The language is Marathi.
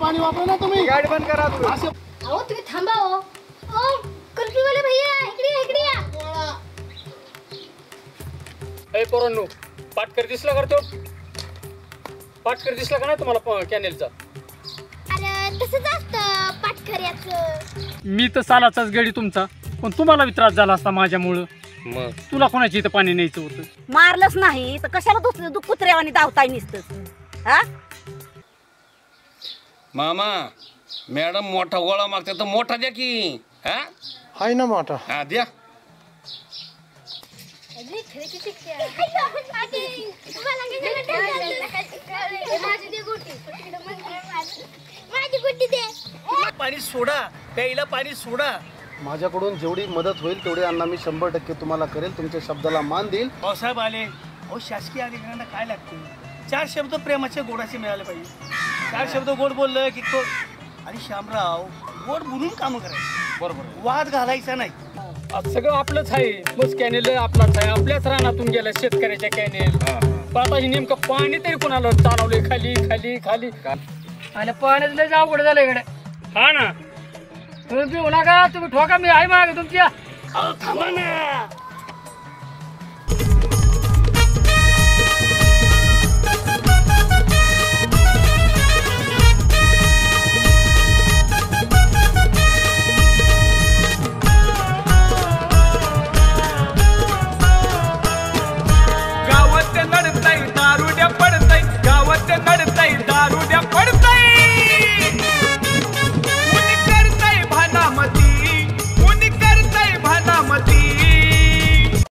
पाणी वापरा ना तुम्ही. गाडी बंद करा तुम्ही. अहो तुम्ही थांबा हो. ओ कुल्फीवाले भैया इकडे या. ए पोरांनो, पाटकर दिसला का तो? पाटकर दिसला का नाही तुम्हाला कॅनेलचा? अरे तसंच असतं पाटकऱ्याचं. मी तर सालाचाच गडी तुमचा, पण तुम्हाला बी त्रास झाला असता माझ्यामुळं. मग तुला कोणाची इथं पाणी न्यायचं होतं? मारलंच नाही तर कशाला तू कुत्र्यावानी धावताय निसतच हा? मामा मॅडम मोठा गोळा मागते तर मोठा द्या की. हा हाय ना मोठा. हा द्या. पाणी सोडा, प्यायला पाणी सोडा. माझ्याकडून जेवढी मदत होईल तेवढी अण्णा मी 100% तुम्हाला करेल. तुमच्या शब्दाला मान देईल. भाऊसाहेब आले. अहो शासकीय अधिकाऱ्यांना काय लागते? 4 शब्द प्रेमाचे गोडाचे मिळाले पाहिजे. 4 शब्द गोड बोललं की तो. आणि श्यामराव गोड बोलून काम करायचं. बरोबर, वाद घालायचा नाही. सगळं आपलंच आहे. बस कॅनेल आपलाच आहे. आपल्याच रानातून गेला शेतकऱ्याच्या कॅनेल. पण आता हे नेमकं पाणी तरी कोणाला चालवले खाली खाली खाली. आणि पाण्याचं लय अवघड झालं इकडे. हा ना, तुम्ही पिऊ नका, तुम्ही ठोका, मी आहे मागे तुमच्या. थांबा ना.